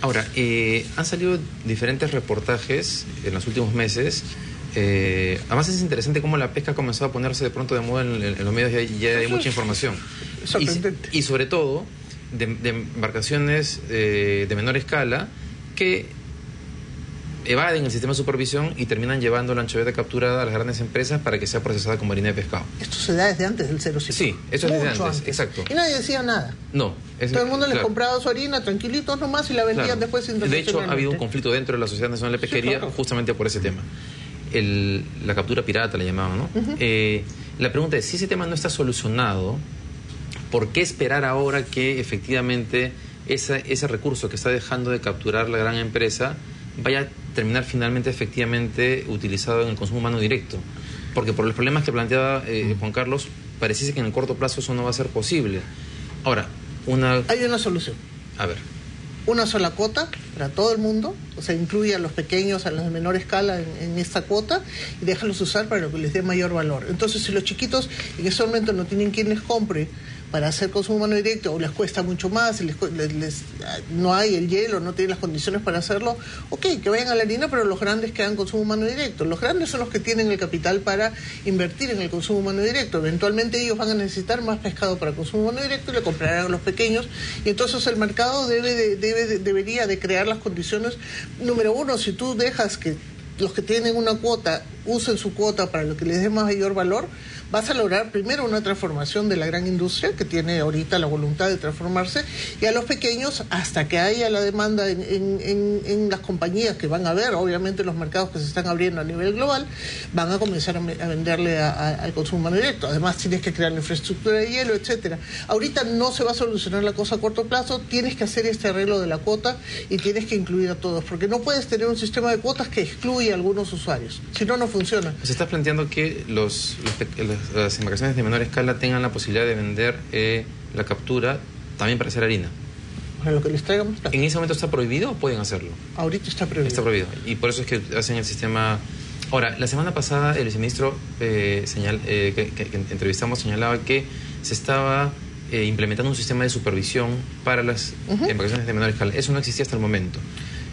Ahora, han salido diferentes reportajes en los últimos meses. Además es interesante cómo la pesca comenzó a ponerse de pronto de moda en los medios, ya hay mucha información. Y sobre todo de embarcaciones de menor escala que evaden el sistema de supervisión y terminan llevando la anchoveta capturada a las grandes empresas para que sea procesada como harina de pescado. Esto se da desde antes del 07. Sí, eso es desde antes, exacto. Y nadie decía nada. No. Todo el mundo les compraba su harina tranquilitos nomás y la vendían después internacionalmente. De hecho, ha habido un conflicto dentro de la Sociedad Nacional de Pesquería justamente por ese tema. La captura pirata la llamaban, ¿no? La pregunta es, si ese tema no está solucionado, ¿por qué esperar ahora que efectivamente ese recurso que está dejando de capturar la gran empresa vaya a terminar finalmente efectivamente utilizado en el consumo humano directo? Porque por los problemas que planteaba Juan Carlos, pareciese que en el corto plazo eso no va a ser posible. Ahora, hay una solución. A ver. Una sola cuota para todo el mundo, o sea, incluye a los pequeños, a los de menor escala en esta cuota y déjalos usar para lo que les dé mayor valor. Entonces, si los chiquitos en ese momento no tienen quien les compre para hacer consumo humano directo o les cuesta mucho más, no hay el hielo, no tienen las condiciones para hacerlo, ok, que vayan a la harina, pero los grandes que hagan consumo humano directo. Los grandes son los que tienen el capital para invertir en el consumo humano directo. Eventualmente ellos van a necesitar más pescado para consumo humano directo y le comprarán a los pequeños, y entonces el mercado debería de crear las condiciones. Número uno, si tú dejas que los que tienen una cuota usen su cuota para lo que les dé mayor valor, vas a lograr primero una transformación de la gran industria que tiene ahorita la voluntad de transformarse, y a los pequeños, hasta que haya la demanda en las compañías que van a ver, obviamente los mercados que se están abriendo a nivel global, van a comenzar a venderle al consumo humano directo. Además tienes que crear la infraestructura de hielo, etcétera. Ahorita no se va a solucionar la cosa a corto plazo, tienes que hacer este arreglo de la cuota y tienes que incluir a todos, porque no puedes tener un sistema de cuotas que excluye a algunos usuarios, si no, no funciona. Se está planteando que las embarcaciones de menor escala tengan la posibilidad de vender la captura también para hacer harina. Para lo que les traigan más plata. ¿En ese momento está prohibido o pueden hacerlo? Ahorita está prohibido. Está prohibido. Y por eso es que hacen el sistema. Ahora, la semana pasada el viceministro que entrevistamos señalaba que se estaba implementando un sistema de supervisión para las embarcaciones de menor escala. Eso no existía hasta el momento.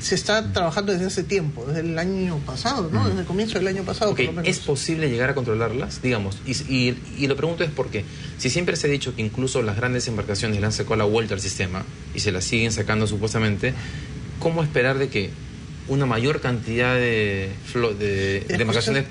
Se está trabajando desde hace tiempo, desde el año pasado, ¿no? Desde el comienzo del año pasado, okay. Por lo menos. ¿Es posible llegar a controlarlas? Digamos, y lo pregunto es porque, si siempre se ha dicho que incluso las grandes embarcaciones le han sacado la vuelta al sistema y se las siguen sacando supuestamente, ¿cómo esperar de que una mayor cantidad de embarcaciones,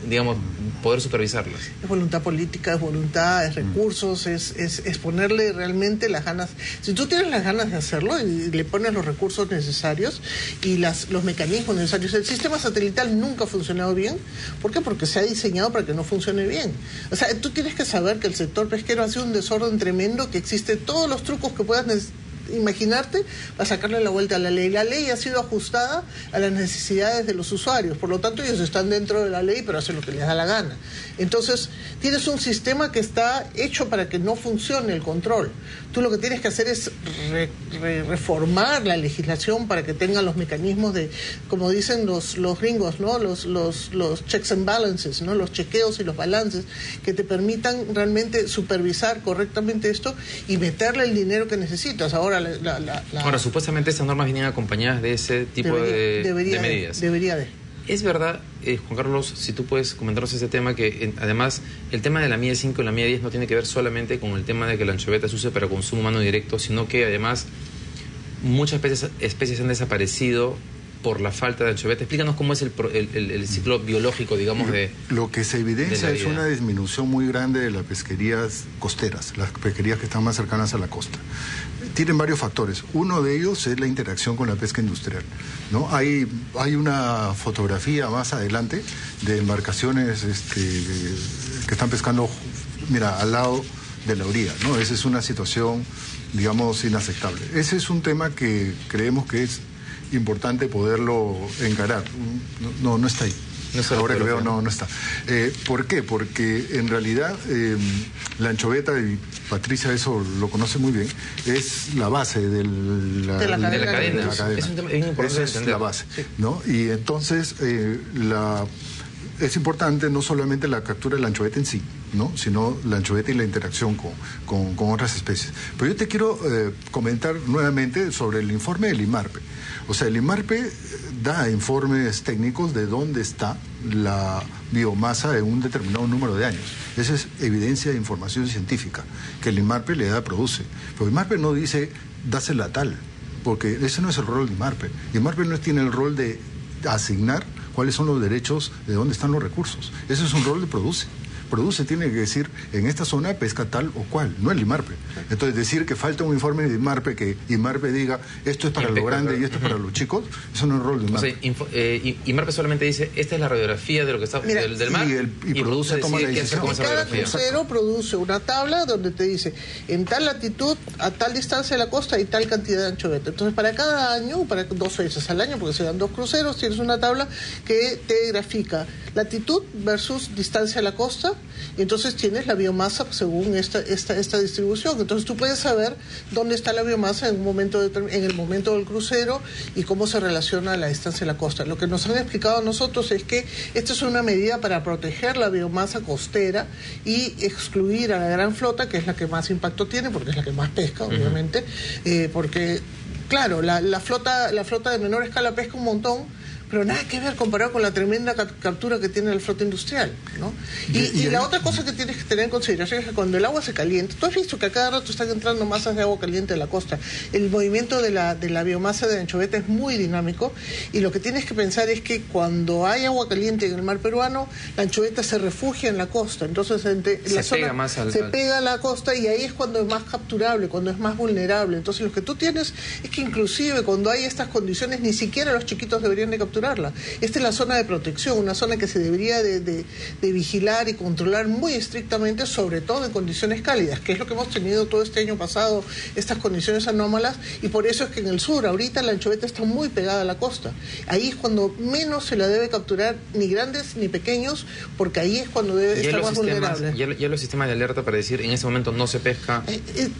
digamos, poder supervisarlas? Es voluntad política, es voluntad, es recursos, es ponerle realmente las ganas. Si tú tienes las ganas de hacerlo y le pones los recursos necesarios y los mecanismos necesarios. El sistema satelital nunca ha funcionado bien. ¿Por qué? Porque se ha diseñado para que no funcione bien. O sea, tú tienes que saber que el sector pesquero ha sido un desorden tremendo, que existe todos los trucos que puedas imaginarte para sacarle la vuelta a la ley. La ley ha sido ajustada a las necesidades de los usuarios, por lo tanto ellos están dentro de la ley pero hacen lo que les da la gana. Entonces tienes un sistema que está hecho para que no funcione el control. Tú lo que tienes que hacer es reformar la legislación para que tengan los mecanismos de, como dicen los gringos, ¿no? Los checks and balances, ¿no? Los chequeos y los balances que te permitan realmente supervisar correctamente esto y meterle el dinero que necesitas. Ahora supuestamente estas normas vienen acompañadas de ese tipo de medidas. Debería de. Es verdad, Juan Carlos, si tú puedes comentarnos ese tema, que además el tema de la milla 5 y la milla 10 no tiene que ver solamente con el tema de que la anchoveta se use para consumo humano directo, sino que además muchas especies han desaparecido por la falta de anchoveta. Explícanos cómo es el ciclo biológico, digamos, de... Lo que se evidencia es una disminución muy grande de las pesquerías costeras, las pesquerías que están más cercanas a la costa. Tienen varios factores. Uno de ellos es la interacción con la pesca industrial, ¿no? Hay una fotografía más adelante de embarcaciones que están pescando, mira, al lado de la orilla, ¿no? Esa es una situación, digamos, inaceptable. Ese es un tema que creemos que es importante poderlo encarar. No está ahí. Ahora que veo, no está. ¿Por qué? Porque en realidad la anchoveta, y Patricia eso lo conoce muy bien, es la base de la cadena. Es un tema bien importante. Esa es la base, ¿no? Y entonces es importante no solamente la captura de la anchoveta en sí, ¿no? Sino la anchoveta y la interacción con otras especies. Pero yo te quiero comentar nuevamente sobre el informe del IMARPE. O sea, el IMARPE da informes técnicos de dónde está la biomasa en un determinado número de años. Esa es evidencia de información científica que el IMARPE produce. Pero el IMARPE no dice, dásela tal, porque ese no es el rol del IMARPE. El IMARPE no tiene el rol de asignar cuáles son los derechos, de dónde están los recursos. Ese es un rol de produce. Produce tiene que decir, en esta zona pesca tal o cual, no el IMARPE. Entonces, decir que falta un informe de IMARPE, que IMARPE diga, esto es para lo grande y esto es para los chicos, eso no es el rol de IMARPE. O sea, IMARPE solamente dice, esta es la radiografía de lo que está del mar, y Produce toma la decisión. Y cada crucero produce una tabla donde te dice, en tal latitud, a tal distancia de la costa y tal cantidad de anchoveta. Entonces, para cada año, para 2 veces al año, porque se dan 2 cruceros, tienes una tabla que te grafica latitud versus distancia a la costa, y entonces tienes la biomasa según esta distribución. Entonces tú puedes saber dónde está la biomasa en el momento del crucero y cómo se relaciona a la distancia de la costa. Lo que nos han explicado a nosotros es que esta es una medida para proteger la biomasa costera y excluir a la gran flota, que es la que más impacto tiene, porque es la que más pesca, obviamente, porque, claro, la flota de menor escala pesca un montón, pero nada que ver comparado con la tremenda captura que tiene la flota industrial, ¿no? Y la otra cosa que tienes que tener en consideración es que cuando el agua se calienta, tú has visto que a cada rato están entrando masas de agua caliente de la costa, el movimiento de la biomasa de anchoveta es muy dinámico, y lo que tienes que pensar es que cuando hay agua caliente en el mar peruano, la anchoveta se refugia en la costa, entonces se pega a la costa, y ahí es cuando es más capturable, cuando es más vulnerable. Entonces lo que tú tienes es que inclusive cuando hay estas condiciones, ni siquiera los chiquitos deberían de capturarla. Esta es la zona de protección, una zona que se debería de vigilar y controlar muy estrictamente, sobre todo en condiciones cálidas, que es lo que hemos tenido todo este año pasado, estas condiciones anómalas, y por eso es que en el sur ahorita la anchoveta está muy pegada a la costa. Ahí es cuando menos se la debe capturar, ni grandes ni pequeños, porque ahí es cuando debe estar más vulnerable. Ya los sistemas de alerta para decir, en ese momento no se pesca.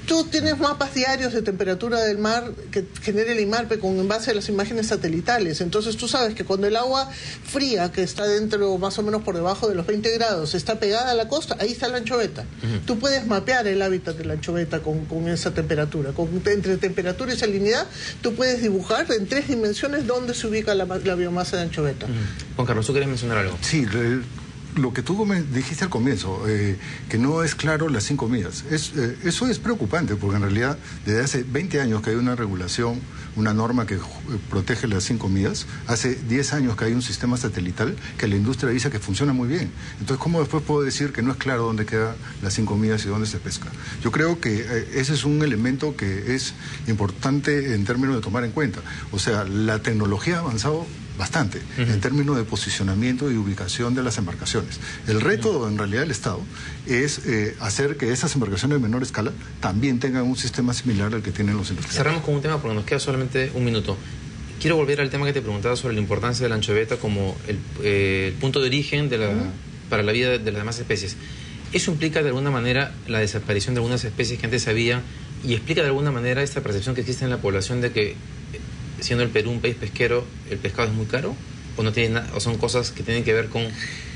Tú tienes mapas diarios de temperatura del mar que genera el IMARPE en base a las imágenes satelitales, entonces tú sabes que cuando el agua fría, que está dentro más o menos por debajo de los 20 grados, está pegada a la costa, ahí está la anchoveta. Tú puedes mapear el hábitat de la anchoveta con esa temperatura. Entre temperatura y salinidad, tú puedes dibujar en 3 dimensiones dónde se ubica la biomasa de anchoveta. Juan Carlos, ¿tú quieres mencionar algo? Sí, lo que tú dijiste al comienzo, que no es claro las 5 millas. Eso es preocupante, porque en realidad desde hace 20 años que hay una regulación, una norma que protege las 5 millas, hace 10 años que hay un sistema satelital que la industria dice que funciona muy bien. Entonces, ¿cómo después puedo decir que no es claro dónde quedan las 5 millas y dónde se pesca? Yo creo que ese es un elemento que es importante en términos de tomar en cuenta. O sea, la tecnología ha avanzado bastante en términos de posicionamiento y ubicación de las embarcaciones. El reto en realidad del Estado es hacer que esas embarcaciones de menor escala también tengan un sistema similar al que tienen los industriales. Cerramos con un tema porque nos queda solamente un minuto. Quiero volver al tema que te preguntaba sobre la importancia de la anchoveta como el punto de origen para la vida de las demás especies. ¿Eso implica de alguna manera la desaparición de algunas especies que antes había, y explica de alguna manera esta percepción que existe en la población de que, siendo el Perú un país pesquero, el pescado es muy caro? ¿O no tiene o son cosas que tienen que ver con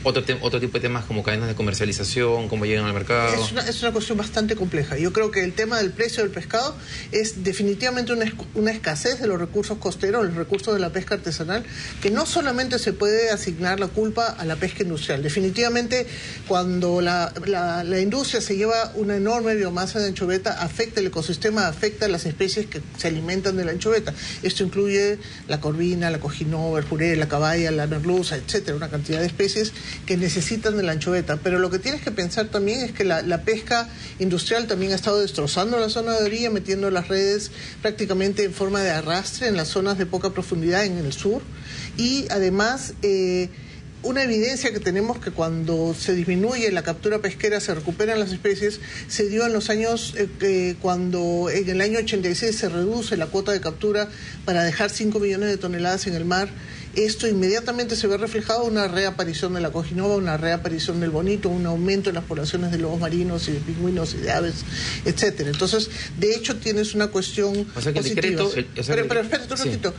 otro tipo de temas como cadenas de comercialización, cómo llegan al mercado? Es una cuestión bastante compleja. Yo creo que el tema del precio del pescado es definitivamente una escasez de los recursos costeros, los recursos de la pesca artesanal, que no solamente se puede asignar la culpa a la pesca industrial. Definitivamente, cuando la industria se lleva una enorme biomasa de anchoveta, afecta el ecosistema, afecta a las especies que se alimentan de la anchoveta. Esto incluye la corvina, la cojinova, el juré, la caballa, la merluza, etcétera, una cantidad de especies que necesitan de la anchoveta. Pero lo que tienes que pensar también es que la pesca industrial también ha estado destrozando la zona de orilla, metiendo las redes prácticamente en forma de arrastre en las zonas de poca profundidad en el sur, y además una evidencia que tenemos que cuando se disminuye la captura pesquera se recuperan las especies, se dio en los años cuando en el año 86 se reduce la cuota de captura para dejar 5 millones de toneladas en el mar. Esto inmediatamente se ve reflejado una reaparición de la cojinova, una reaparición del bonito, un aumento en las poblaciones de lobos marinos y de pingüinos y de aves, etcétera. Entonces, de hecho, tienes una cuestión positiva. Pero espérate un ratito.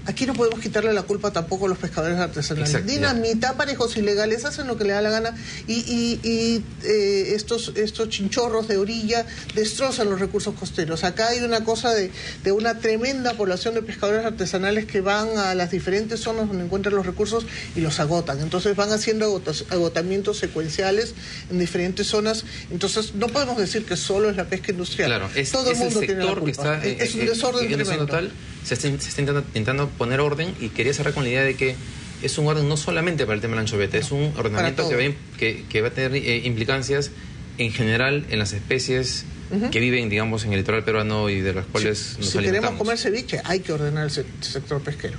Aquí no podemos quitarle la culpa tampoco a los pescadores artesanales. Exacto, Dinamita, parejos ilegales, hacen lo que le da la gana y estos chinchorros de orilla destrozan los recursos costeros. Acá hay una cosa de una tremenda población de pescadores artesanales que van a las diferentes zonas donde encuentran los recursos y los agotan. Entonces van haciendo agotamientos secuenciales en diferentes zonas. Entonces no podemos decir que solo es la pesca industrial. Claro, todo el mundo tiene la culpa. Que está, es un desorden tremendo. Total, se está intentando poner orden, y quería cerrar con la idea de que es un orden no solamente para el tema de la anchoveta, es un ordenamiento que va a tener implicancias en general en las especies que viven, digamos, en el litoral peruano y de las cuales nos alimentamos. Si queremos comer ceviche, hay que ordenar el sector pesquero.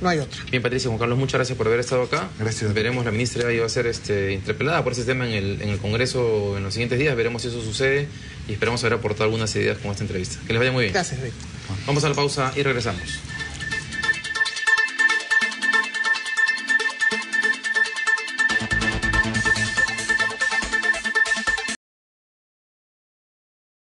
No hay otra. Bien, Patricia, Juan Carlos, muchas gracias por haber estado acá. Gracias. Veremos, la ministra iba a ser interpelada por ese tema en el Congreso en los siguientes días. Veremos si eso sucede y esperamos haber aportado algunas ideas con esta entrevista. Que les vaya muy bien. Gracias, Víctor. Vamos a la pausa y regresamos.